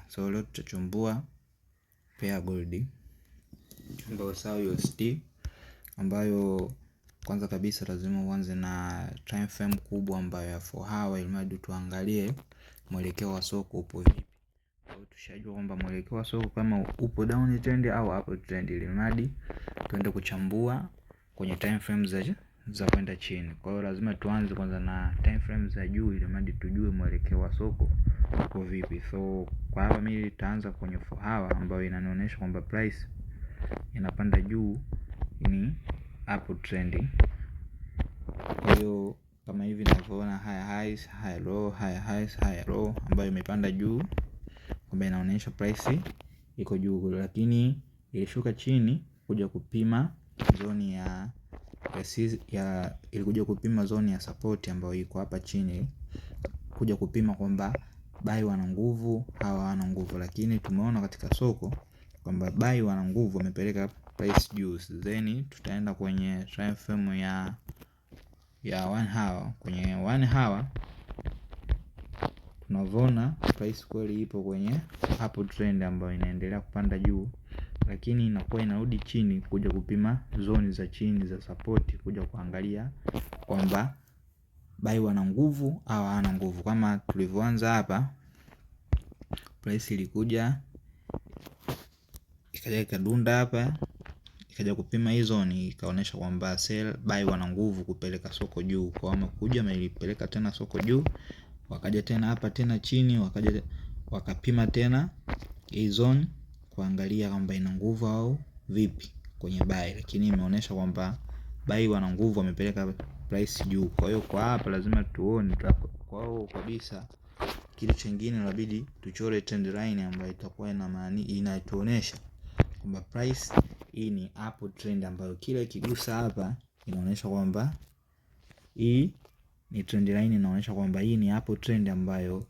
So leo tutachambua pair gold ambayo sawa USD, ambayo kwanza kabisa lazima uanze na time frame kubwa ambayo ya 4 hour, ili mradi tuangalie mwelekeo wa soko upo vipi. Kwa hiyo tushajua kwamba mwelekeo wa soko kama upo down trend au up trend, ili mradi tuende kuchambua kwenye time frame za kwenda chini. Kwa hiyo lazima tuanze kwanza na time frame za juu, ili mradi tujue mwelekeo wa soko uko vipi. So kwa hapa mimi nitaanza kwenye 4 hour ambayo inanionyesha kwamba price inapanda juu, ni up trend. Kwa hiyo kama hivi ninavyoona high highs, high low, high highs, high low, ambayo imepanda juu, kwamba inaonyesha price iko juu, lakini ilishuka chini kuja kupima zone ilikuja kupima zone ya support ambayo iko hapa chini, kuja kupima kwamba buy wana nguvu au hawana nguvu. Lakini tumeona katika soko kwamba buy wana nguvu, wamepeleka price juu. Then tutaenda kwenye time frame ya 1 hour. Kwenye 1 hour tunavyoona price kweli ipo kwenye up trend ambayo inaendelea kupanda juu, lakini inakuwa inarudi chini kuja kupima zone za chini za support, kuja kuangalia kwamba buy wana nguvu au hawana nguvu. Kama tulivyoanza hapa, price ilikuja ikaja ikadunda hapa, ikaja kupima hizo, ni ikaonyesha kwamba sell buy wana nguvu kupeleka soko juu. Kwa hiyo wamekuja wamelipeleka tena soko juu, wakaja tena hapa tena chini, wakaja wakapima tena hii zone kuangalia kwamba ina nguvu au vipi kwenye buy, lakini imeonyesha kwamba buy wana nguvu, wamepeleka price juu. Kwa hiyo kwa hapa lazima tuone kwao kabisa. Kitu kingine inabidi tuchore trend line ambayo itakuwa ina maana inatuonesha kwamba price hii ni up trend, ambayo kila ikigusa hapa inaonyesha kwamba hii ni trend line, inaonyesha kwamba hii ni up trend ambayo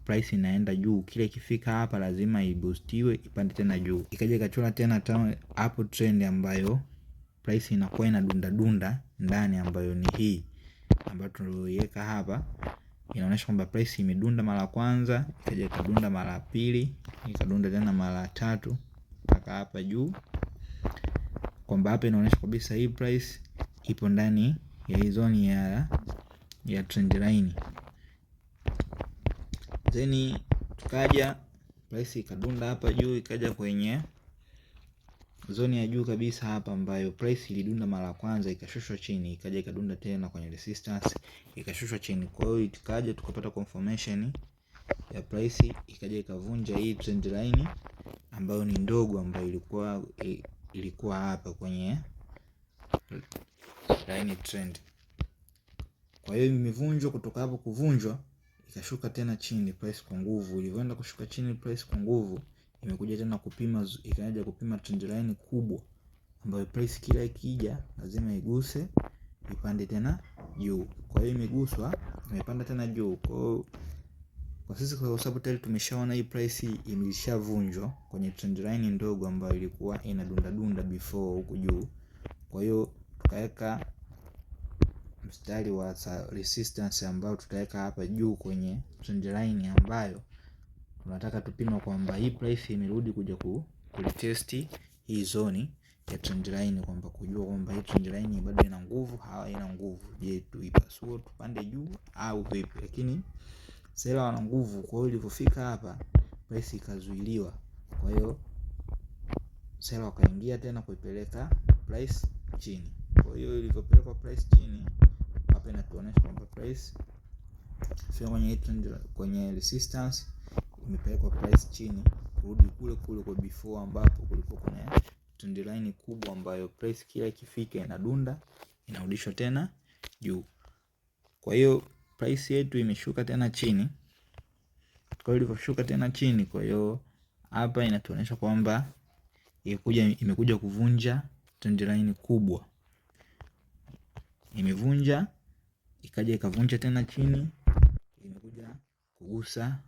price inaenda juu. Kila ikifika hapa lazima iboostiwe ipande tena juu, ikaja ikachora tena up trend ambayo price inakuwa inadunda dunda ndani, ambayo ni hii ambayo tuliweka hapa. Inaonyesha kwamba price imedunda mara kwanza, ikaja ikadunda mara pili, ikadunda tena mara tatu mpaka hapa juu, kwamba hapa inaonyesha kabisa hii price ipo ndani ya hii zone ya trend line. Then tukaja price ikadunda hapa juu, ikaja kwenye zone ya juu kabisa hapa, ambayo price ilidunda mara kwanza ikashushwa chini, ikaja ikadunda tena kwenye resistance ikashushwa chini. Kwa hiyo tukaja tukapata confirmation ya price, ikaja ikavunja hii trend line ambayo ni ndogo, ambayo ilikuwa hapa kwenye line trend. Kwa hiyo imevunjwa. Kutoka hapo kuvunjwa, ikashuka tena chini price kwa nguvu. Ilivyoenda kushuka chini price kwa nguvu, imekuja tena kupima, ikaja kupima trend line kubwa, ambayo price kila ikija lazima iguse ipande tena juu. Kwa hiyo imeguswa, imepanda tena juu. Kwa sisi kwa sababu tayari tumeshaona hii price imeshavunjwa kwenye trend line ndogo ambayo ilikuwa inadunda dunda before huku juu. Kwa hiyo tukaweka mstari wa resistance ambao tutaweka hapa juu kwenye trend line, ambayo tunataka tupima kwamba hii price imerudi kuja kulitest hii zone ya trend line, kwamba kujua kwamba hii trend line bado ina nguvu au haina nguvu. Je, tuipasue tupande juu au vipi? Lakini seller wana nguvu. Kwa hiyo ilipofika hapa price ikazuiliwa, kwa hiyo seller wakaingia tena kuipeleka price chini. Kwa hiyo ilipopeleka price chini, hapa inatuonyesha kwamba price sio kwenye trend, kwenye resistance imepeleka price chini kurudi kule kule kwa before, ambapo kulikuwa kuna trend line kubwa ambayo price kila ikifika inadunda inarudishwa tena juu. Kwa hiyo price yetu imeshuka tena chini. Kwa hiyo iliposhuka tena chini, kwa hiyo hapa inatuonyesha kwamba imekuja kuvunja trend line kubwa. Imevunja, ikaja ikavunja tena chini, imekuja kugusa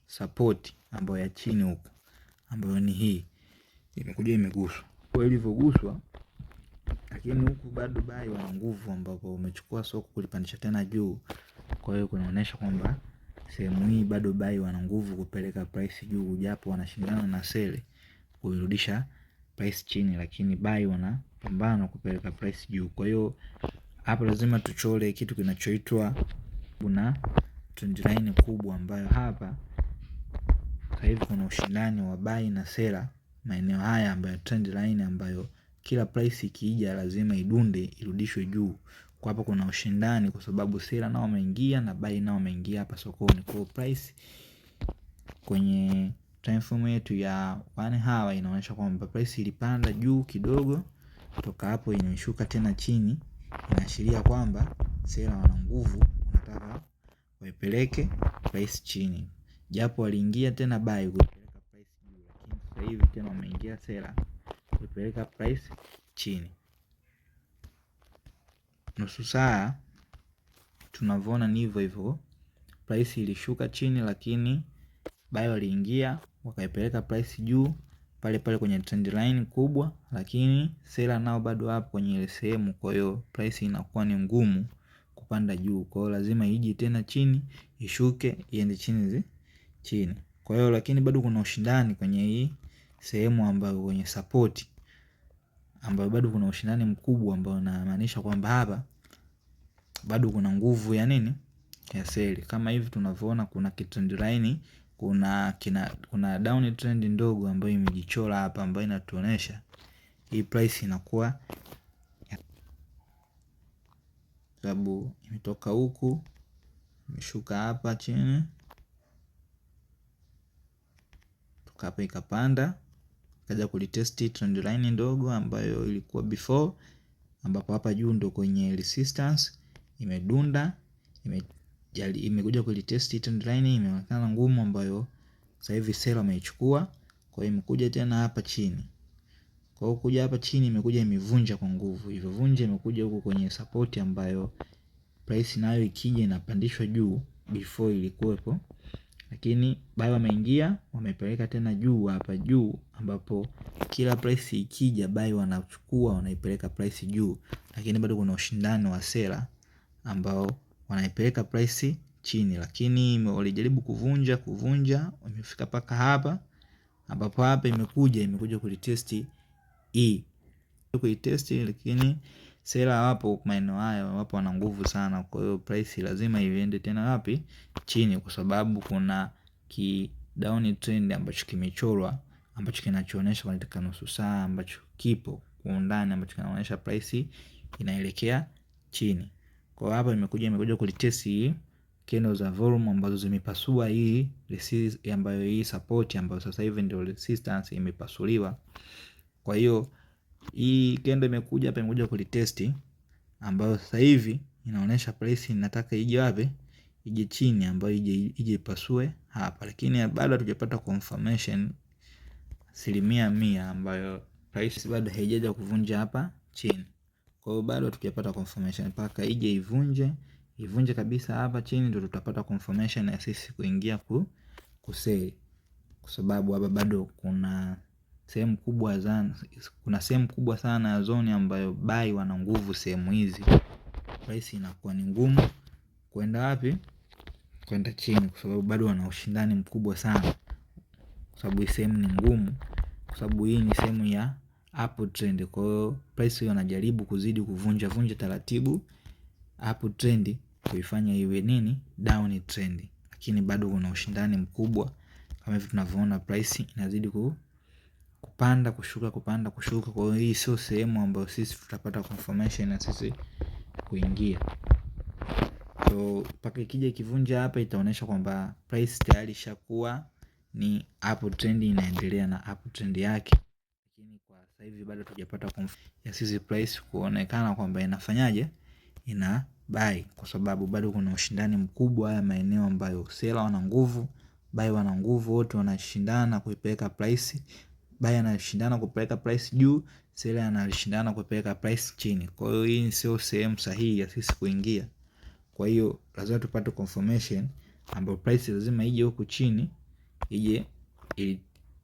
support ambayo ya chini huko, ambayo ni hii, imekuja imeguswa. Kwa hiyo ilivyoguswa, lakini huku bado buy wana nguvu, ambapo umechukua soko kulipandisha tena juu. Kwa hiyo kunaonyesha kwamba sehemu hii bado buy wana nguvu kupeleka price juu, japo wanashindana na sell kuirudisha price chini, lakini buy wanapambana kupeleka price juu. Kwa hiyo hapa lazima tuchole kitu kinachoitwa kuna trend line kubwa, ambayo hapa sasa hivi kuna ushindani wa buy na sell maeneo haya, ambayo trend line ambayo kila price ikija lazima idunde irudishwe juu. Kwa hapa kuna ushindani kwa sababu seller nao wameingia na buy nao wameingia hapa sokoni. Kwa price kwenye time frame yetu ya 1 hour inaonyesha kwamba price ilipanda juu kidogo, kutoka hapo inashuka tena chini, inaashiria kwamba seller wana nguvu, wanataka waipeleke price chini, japo waliingia tena buy kuipeleka price juu, lakini sasa hivi tena wameingia seller kuipeleka price chini. Nusu saa tunavyoona ni hivyo hivyo, price ilishuka chini, lakini buy waliingia wakaipeleka price juu pale pale kwenye trend line kubwa, lakini seller nao bado hapo kwenye ile sehemu. Kwa hiyo price inakuwa ni ngumu kupanda juu, kwa hiyo lazima ije tena chini, ishuke, iende chini. Kwa hiyo lakini bado kuna ushindani kwenye hii sehemu ambayo kwenye support, ambayo bado kuna ushindani mkubwa, ambao unamaanisha kwamba hapa bado kuna nguvu ya nini, ya sell. Kama hivi tunavyoona kuna trend line, kuna down trend ndogo ambayo imejichora hapa, ambayo inatuonesha hii price inakuwa, sababu imetoka huku imeshuka hapa chini, toka hapa ikapanda kaja kulitest trend line ndogo ambayo ilikuwa before, ambapo hapa juu ndo kwenye resistance, imedunda, imekuja kulitest trend line, imeonekana ngumu, ambayo sasa hivi seller ameichukua. Kwa hiyo imekuja tena hapa chini, kwa hiyo kuja hapa chini imekuja imevunja kwa nguvu, imevunja, imekuja huko kwenye support, ambayo price nayo ikija inapandishwa juu before ilikuwepo, lakini buy wameingia wamepeleka tena juu hapa juu, ambapo kila price ikija buy wanachukua wanaipeleka price juu, lakini bado kuna ushindani wa seller ambao wanaipeleka price chini, lakini walijaribu kuvunja wamefika paka hapa, ambapo hapa imekuja kulitesti kuitesti, lakini seller wapo maeneo haya, wapo wana nguvu sana. Kwa hiyo price lazima iende tena wapi, chini, kwa sababu kuna down trend ambacho kimechorwa, ambacho kinachoonyesha katika nusu saa, ambacho kipo kwa undani, ambacho kinaonyesha price inaelekea chini. Kwa hapa imekuja kulitest hii candle za volume ambazo zimepasua hii ambayo hii support, ambayo sasa hivi ndio resistance imepasuliwa. Kwa hiyo hii candle imekuja kulitest, ambayo sasa hivi inaonyesha price inataka ije wapi, ije chini, ambayo ije ipasue hapa, lakini bado hatujapata confirmation 100% ambayo price bado haijaja kuvunja hapa chini. Kwa hiyo bado hatujapata confirmation mpaka ije ivunje kabisa hapa chini, ndio tutapata confirmation ya sisi kuingia kusell, kwa sababu hapa bado kuna sehemu kubwa sana ya zone ambayo buy wana nguvu. Sehemu hizi price inakuwa ni ngumu kwenda wapi, kwenda chini, kwa sababu bado wana ushindani mkubwa sana, kwa sababu hii sehemu ni ngumu, kwa sababu hii ni sehemu ya up trend. Kwa hiyo price hiyo wanajaribu kuzidi kuvunja taratibu up trend, kuifanya iwe nini, down trend, lakini bado kuna ushindani mkubwa. Kama hivi tunavyoona price inazidi kupanda kushuka, kupanda kushuka. Kwa hiyo hii sio sehemu ambayo sisi tutapata confirmation na sisi kuingia. So paka ikija ikivunja hapa itaonyesha kwamba price tayari ishakuwa ni up trend, inaendelea na up trend yake, lakini kwa sasa hivi bado tujapata ya sisi price kuonekana kwamba inafanyaje, ina buy, kwa sababu bado kuna ushindani mkubwa haya maeneo ambayo seller wana nguvu, buy wana nguvu, wote wanashindana kuipeleka price. Buy anashindana kupeleka price juu, seller anashindana kupeleka price chini. Kwa hiyo hii sio sehemu sahihi ya sisi kuingia. Kwa hiyo lazima tupate confirmation ambapo price lazima ije huku chini,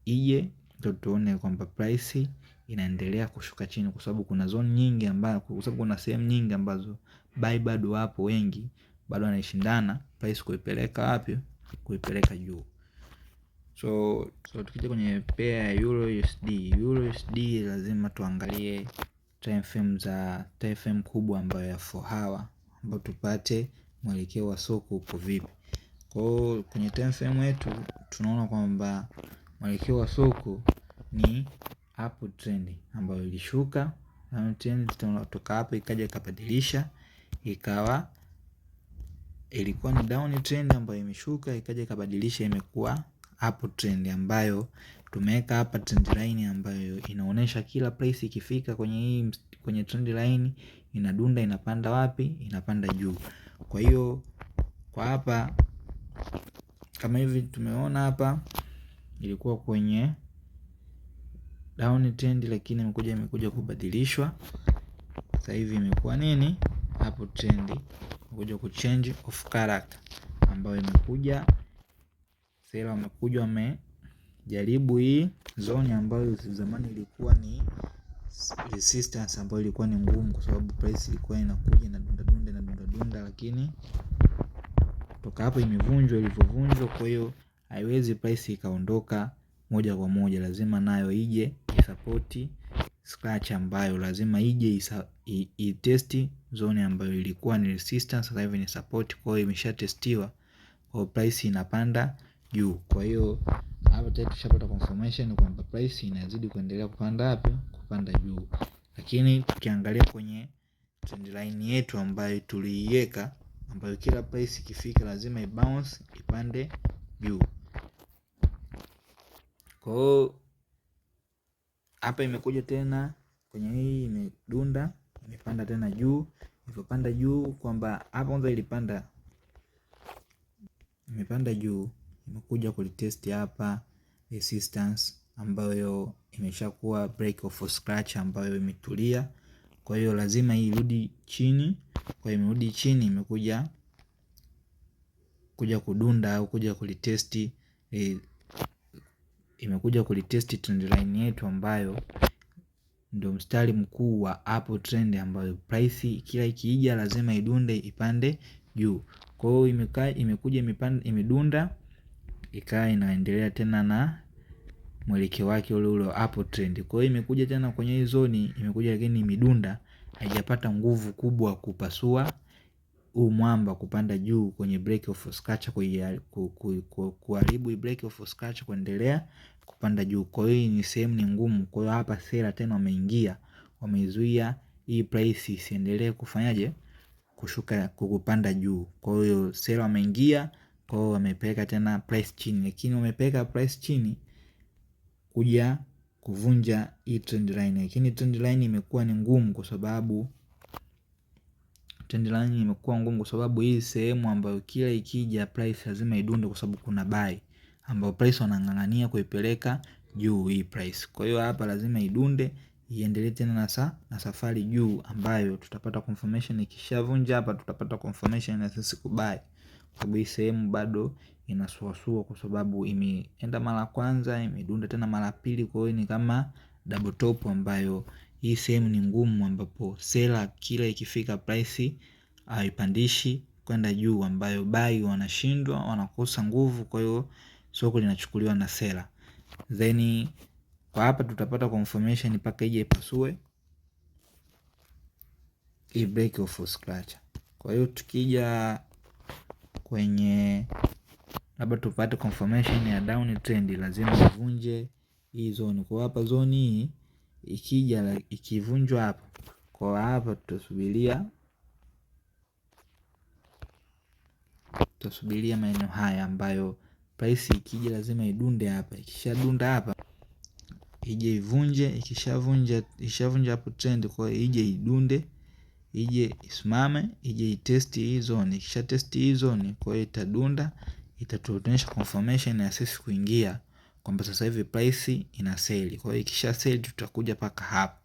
ije ndio tuone kwamba price inaendelea kushuka chini, kwa sababu kuna zone nyingi ambazo, kwa sababu kuna sehemu nyingi ambazo buy bado wapo wengi, bado wanashindana price kuipeleka wapi, kuipeleka juu. So tukija kwenye pair ya Euro USD lazima tuangalie time frame kubwa ambayo ya 4 hour, ambayo tupate mwelekeo wa soko uko vipi. Kwa hiyo kwenye time frame yetu tunaona kwamba mwelekeo wa soko ni uptrend ambayo ilishuka trend, kutoka hapo ikaja ikabadilisha, ilikuwa ni down trend ambayo imeshuka, ikaja ikabadilisha imekuwa uptrend, ambayo tumeweka hapa trend line ambayo inaonesha kila price ikifika kwenye trend line inadunda, inapanda wapi? Inapanda juu. Kwa hiyo kwa hapa kama hivi tumeona hapa ilikuwa kwenye down trend, lakini imekuja kubadilishwa. Sasa hivi imekuwa nini? Up trend, imekuja ku change of character, ambayo imekuja sela wamekuja wamejaribu hii zone ambayo zamani ilikuwa ni resistance, ambayo ilikuwa ni ngumu kwa sababu price ilikuwa inakuja na dunda, lakini kutoka hapo ilivyovunjwa. Kwa hiyo haiwezi price ikaondoka moja kwa moja, lazima nayo ije support scratch, ambayo lazima ije itesti zone ambayo ilikuwa ni resistance, sasa hivi ni support. Kwa hiyo imesha testiwa, kwa price inapanda juu. Kwa hiyo hapo tayari tushapata confirmation kwamba price inazidi kuendelea kupanda hapo, kupanda juu. Lakini tukiangalia kwenye trend line yetu ambayo tuliiweka, ambayo kila price ikifika lazima ibounce ipande juu. Kwa hiyo hapa imekuja tena kwenye hii imedunda, imepanda tena juu. Ilipopanda juu kwamba hapa kwanza imepanda juu, imekuja kulitest hapa resistance ambayo imeshakuwa break of scratch ambayo imetulia. Kwa hiyo lazima irudi chini. Kwa hiyo imerudi chini, imekuja kudunda au kuja kulitesti, imekuja kulitesti trend line yetu ambayo ndio mstari mkuu wa upward trend, ambayo price kila ikija lazima idunde ipande juu. Kwa hiyo imekuja imedunda, ikawa inaendelea tena na mwelekeo wake ule upward trend. Kwa hiyo imekuja tena kwenye hii zone, imekuja lakini imedunda, haijapata nguvu kubwa kupasua huu mwamba kupanda juu kwenye break of scratch, kuharibu break of scratch kuendelea kupanda juu. Kwa hiyo ni sehemu ni ngumu. Kwa hiyo hapa sela tena wameingia, wameizuia hii price isiendelee kufanyaje, kushuka kupanda juu. Kwa hiyo sela wameingia, kwa hiyo wamepeleka tena price chini, lakini wamepeleka price chini kuja kuvunja hii trend line. Lakini trend line imekuwa ni ngumu kwa sababu hii sehemu ambayo kila ikija price lazima idunde, kwa sababu kuna buy ambayo price wanang'ang'ania kuipeleka juu hii price. Kwa hiyo hapa lazima idunde iendelee tena na safari juu, ambayo tutapata confirmation ikishavunja hapa, tutapata confirmation na sisi kubuy, kwa sababu hii sehemu bado inasuasua, kwa sababu imeenda mara kwanza, imedunda tena mara pili. Kwa hiyo ni kama double top, ambayo hii sehemu ni ngumu, ambapo seller kila ikifika price haipandishi kwenda juu, ambayo buy wanashindwa, wanakosa nguvu. Kwa hiyo soko linachukuliwa na seller. Then kwa hapa tutapata confirmation mpaka ije ipasue hii break of scratch. Kwa hiyo tukija kwenye labda tupate confirmation ya down trend, lazima ivunje hii zone. Kwa hapa zone hii ikivunjwa hapa, kwa hapa tutasubiria maeneo haya, ambayo price ikija lazima idunde hapa. Ikishadunda hapa ije ivunje, ikishavunja hapo trend, kwa hiyo ije idunde, ije isimame, ije itesti hii zone. Ikisha testi hii zone, kwa hiyo itadunda, itatuonyesha confirmation ya sisi kuingia kwamba sasa hivi price ina sell. Kwa hiyo ikisha sell tutakuja paka hapa.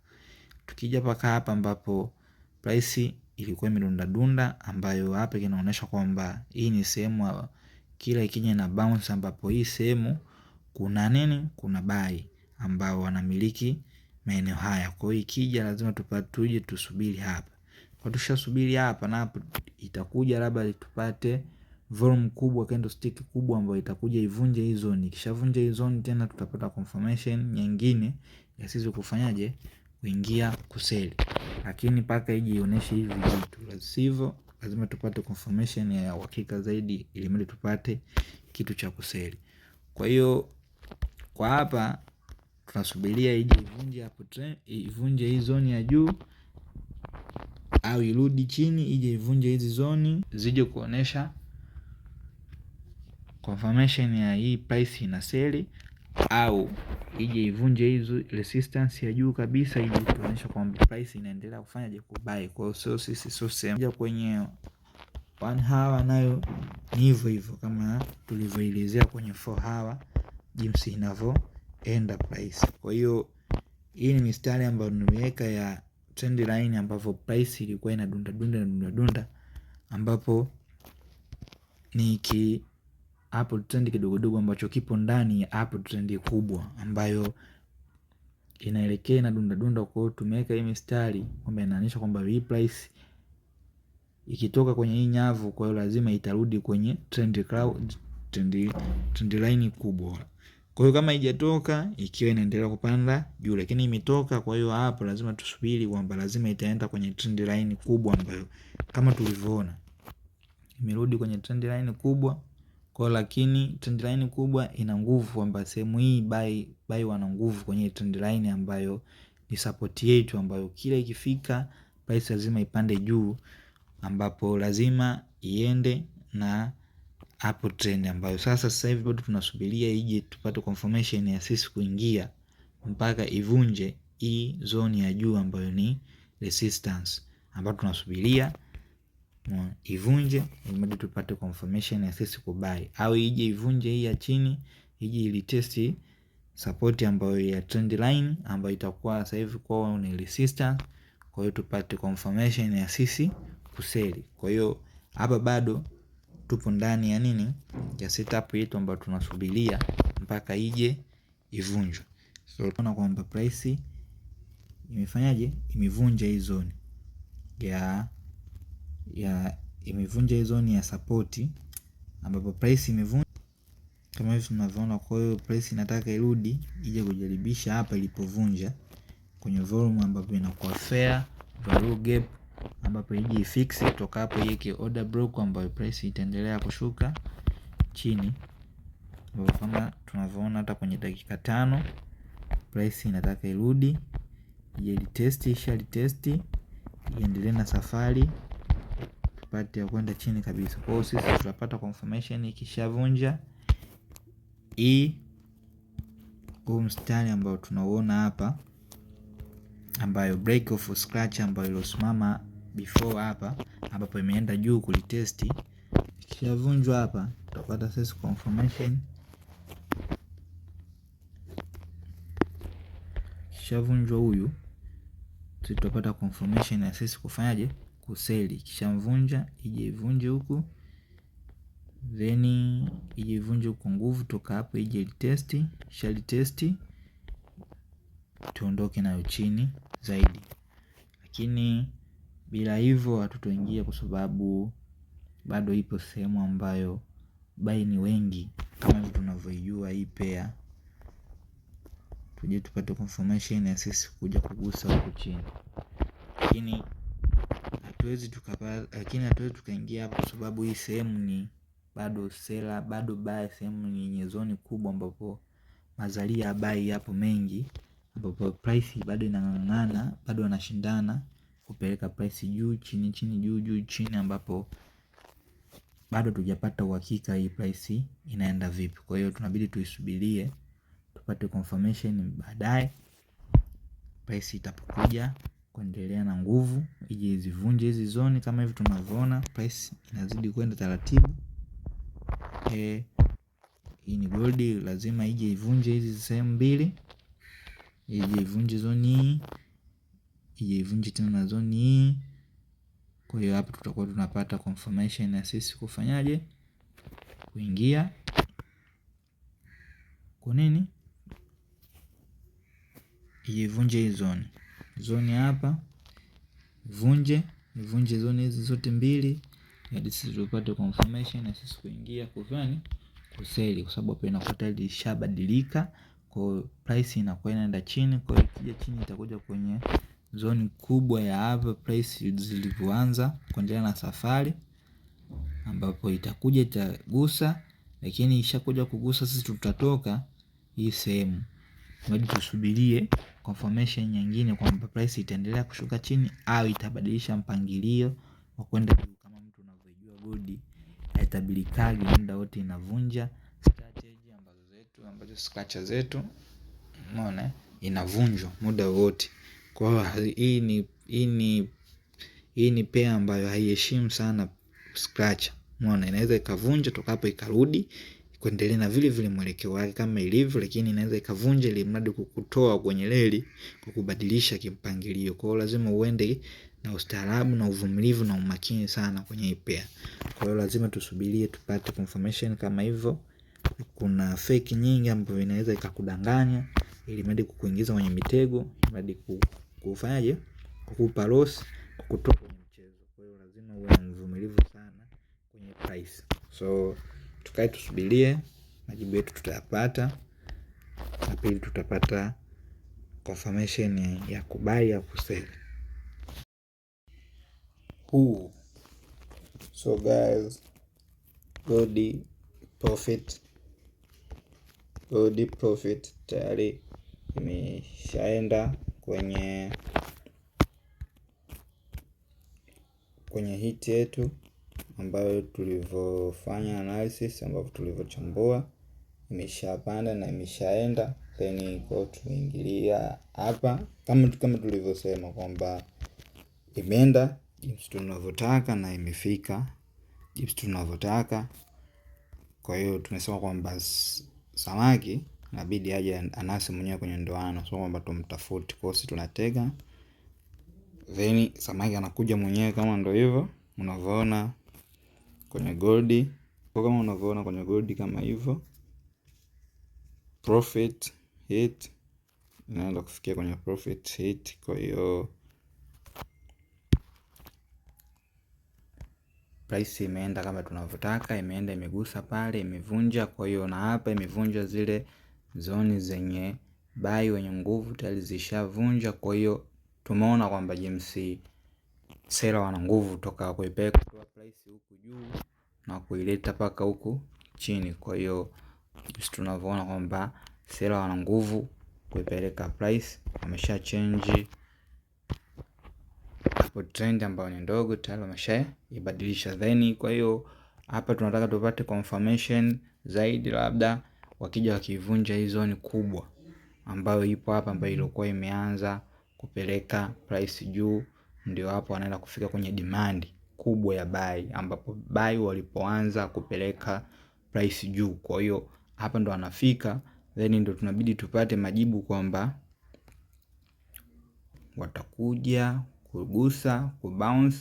Tukija paka hapa ambapo price ilikuwa imedunda, ambayo hapa inaonyesha kwamba hii ni sehemu kila ikija na bounce, ambapo hii sehemu kuna nini, kuna buy ambao wanamiliki maeneo haya. Kwa hiyo ikija lazima tuje tusubiri hapa. Kwa tushasubiri hapa, na hapo itakuja labda tupate volume kubwa, candlestick kubwa ambayo itakuja ivunje hii zone. Ikishavunja hii zone tena tutapata confirmation nyingine ya sisi kufanyaje, kuingia kuseli. Lakini paka ije ionyeshe hivi vitu, sivyo lazima tupate confirmation ya uhakika zaidi ili mali tupate kitu cha kuseli. Kwa hiyo kwa hapa tunasubiria ije ivunje hapo trend, ivunje hii zone ya juu au irudi chini, ije ivunje hizi zone zije kuonesha confirmation ya hii price ina seli, au ije ivunje hizo resistance ya juu kabisa, ije kuonesha kwamba price inaendelea kufanya kubuy. Kwa hiyo sio sisi sio sema kwenye 1 hour, nayo ni hivyo hivyo kama tulivyoelezea kwenye 4 hour jinsi inavyoenda price. Kwa hiyo hii ni mistari ambayo nimeweka ya trend line ambapo price ilikuwa inadunda ambapo ni hapo trend kidogo ambacho kipo ndani ya hapo trend kubwa ambayo inaelekea na dunda. Kwa hiyo tumeweka hii mistari kwamba inaonyesha kwamba hii price ikitoka kwenye hii nyavu, kwa hiyo lazima itarudi kwenye trend line kubwa. Kwa hiyo kama haijatoka ikiwa inaendelea kupanda juu, lakini imetoka, kwa hiyo hapo lazima tusubiri kwamba lazima itaenda kwenye trend line kubwa ambayo kama tulivyoona imerudi kwenye trend line kubwa. Kwa lakini trend line kubwa ina nguvu kwamba sehemu hii buy wana nguvu kwenye trend line ambayo ni support yetu, ambayo kila ikifika price lazima ipande juu, ambapo lazima iende na hapo trend ambayo sasa hivi bado tunasubiria ije tupate confirmation ya sisi kuingia mpaka ivunje hii zone ya juu ambayo ni resistance, ambayo tunasubiria ivunje ili tupate confirmation ya sisi kubai, au ije ivunje hii ya chini, ije ili test support ambayo ya trend line ambayo itakuwa sasa hivi kwa ni resistance. Kwa hiyo tupate confirmation ya sisi kuseli. Kwa hiyo hapa bado tupo ndani ya nini, ya setup yetu ambayo tunasubiria mpaka ije ivunjwe. So tunaona kwamba price imefanyaje, imevunja hii zone imevunja hii zone ya support, ambapo price imevunja kama hivi tunavyoona. Kwa hiyo price inataka irudi ije kujaribisha hapa ilipovunja kwenye volume ambapo inakuwa fair value gap, ambapo ije ifix kutoka hapo iweke order block ambayo price itaendelea kushuka chini, ambapo kama tunavyoona hata kwenye dakika 5 price inataka irudi ije test, isha test iendelee na safari tupate ya kwenda chini kabisa. Kwa hiyo sisi tutapata confirmation ikishavunja huu mstari ambao tunauona hapa, ambayo break of scratch ambayo ilosimama before hapa, ambapo imeenda juu kulitesti. Ikishavunjwa hapa tutapata sisi confirmation, ikishavunjwa huyu tutapata confirmation ya sisi kufanyaje, kuseli. Ikishavunja ije ivunje huku, then ije ivunje kwa nguvu, toka hapo ije testi, shali testi tuondoke nayo chini zaidi. Lakini bila hivyo hatutoingia, kwa sababu bado ipo sehemu ambayo buy ni wengi kama tunavyojua hii pair, tuje tupate confirmation ya sisi kuja kugusa huko chini. Lakini hatuwezi tukaingia hapo, kwa sababu hii sehemu ni bado sela, bado buy, sehemu ni yenye zone kubwa ambapo mazalia ya buy yapo mengi, ambapo price bado inang'ang'ana, bado wanashindana kupeleka price juu chini chini juu chini, ambapo bado tujapata uhakika hii price inaenda vipi. Kwa hiyo tunabidi tuisubirie tupate confirmation, baadaye price itapokuja kuendelea na nguvu ije izivunje hizi zone. Kama hivi tunavyoona price inazidi kwenda taratibu. Hii ni gold, lazima ije ivunje hizi sehemu mbili, ije ivunje zone hii, ije ivunje tena na zone hii. Kwa hiyo hapa tutakuwa tunapata confirmation ya sisi kufanyaje, kuingia kwa nini, ije ivunje hii zone hapa, ivunje zone hizi zote mbili, hadi sisi tupate confirmation na sisi kuingia kufanya kuseli, kwa sababu hapo inakuwa tayari ishabadilika, kwa price inakuwa inaenda chini. Kwa hiyo ikija chini itakuja kwenye zone kubwa ya hapa price zilivyoanza kuendelea na safari, ambapo itakuja itagusa, lakini ishakuja kugusa sisi tutatoka hii sehemu. Ngoja tusubirie confirmation nyingine kwamba price itaendelea kushuka chini au itabadilisha mpangilio wa kwenda juu. Kama mtu unavyojua gold haitabilikagi muda wote, inavunja strategy ambazo scratcher zetu, umeona, inavunjwa muda wote. Kwa hiyo hii ni pair ambayo haiheshimu sana scratcher, umeona. Inaweza ikavunja toka hapo ikarudi kuendelea na vile vile mwelekeo wake kama ilivyo, lakini inaweza ikavunja ili mradi kukutoa kwenye reli, kukubadilisha kimpangilio. Kwa hiyo lazima uende na ustaarabu na uvumilivu na umakini sana kwenye hii pair. Kwa hiyo lazima tusubirie tupate confirmation kama hivyo. Kuna fake nyingi ambazo inaweza ikakudanganya ili mradi kukuingiza kwenye mitego, mradi kufanyaje, kukupa loss, kukutoa kwenye mchezo. Kwa hiyo lazima uwe mvumilivu sana kwenye price. So tukae tusubirie, majibu yetu tutayapata, na pili tutapata confirmation ya kubai au kusell. So guys, gold profit tayari imeshaenda kwenye hit yetu ambayo tulivyofanya analysis, ambapo tulivyochambua, imeshapanda na imeshaenda. Then kwa tuingilia hapa kama tulivyosema kwamba imeenda jinsi tunavyotaka na imefika jinsi tunavyotaka. Kwa hiyo tumesema kwamba samaki inabidi aje anase mwenyewe kwenye ndoano, sio kwamba tumtafuti. Kwa hiyo tunatega, then samaki anakuja mwenyewe kama ndio hivyo unavyoona kwenye gold. Kwa kama unavyoona kwenye gold kama hivyo, profit hit inaenda kufikia kwenye profit hit. Kwa hiyo price imeenda kama tunavyotaka, imeenda imegusa pale, imevunja. Kwa hiyo na hapa imevunja zile zoni zenye buy wenye nguvu tayari zishavunja. Kwa hiyo tumeona kwamba jinsi seller wana nguvu toka kuipeleka kwa price huku juu na kuileta paka huku chini. Kwa hiyo tunavyoona kwamba seller wana nguvu kuipeleka price, wamesha change hapo trend ambayo ni ndogo tayari wamesha ibadilisha. Then kwa hiyo hapa tunataka tupate confirmation zaidi, labda wakija wakivunja hii zone kubwa ambayo ipo hapa, ambayo ilikuwa imeanza kupeleka price juu, ndio hapo wanaenda kufika kwenye demand kubwa ya buy, ambapo buy walipoanza kupeleka price juu. Kwa hiyo hapa ndo wanafika, then ndo tunabidi tupate majibu kwamba watakuja kugusa, kubounce,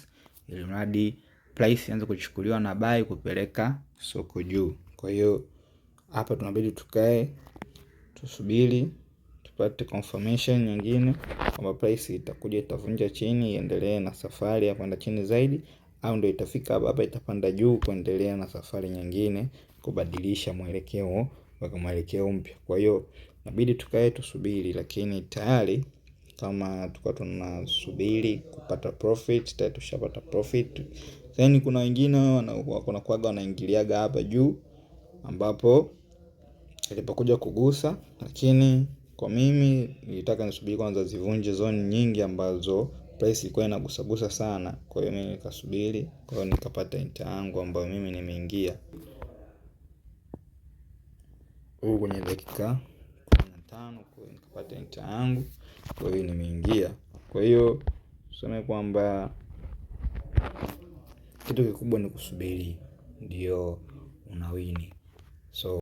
ili mradi price ianze kuchukuliwa na buy kupeleka soko juu. Kwa hiyo hapa tunabidi tukae tusubiri tupate confirmation nyingine kwamba price itakuja itavunja chini iendelee na safari ya kwenda chini zaidi, au ndio itafika hapa itapanda juu kuendelea na safari nyingine kubadilisha mwelekeo mpaka mwelekeo mpya. Kwa hiyo inabidi tukae tusubiri, lakini tayari kama tulikuwa tunasubiri kupata profit, tayari tushapata profit. Then kuna wengine wanaingiliaga hapa juu ambapo ilipokuja kugusa, lakini kwa mimi nilitaka nisubiri kwanza zivunje zone nyingi ambazo price ilikuwa inagusagusa sana. Kwa hiyo mimi nikasubiri, kwa hiyo nikapata enter yangu ambayo mimi nimeingia huko kwenye dakika 15. Kwa hiyo nikapata enter yangu, kwa hiyo nimeingia. Kwa hiyo tuseme kwamba kitu kikubwa ni kusubiri ndio unawini. So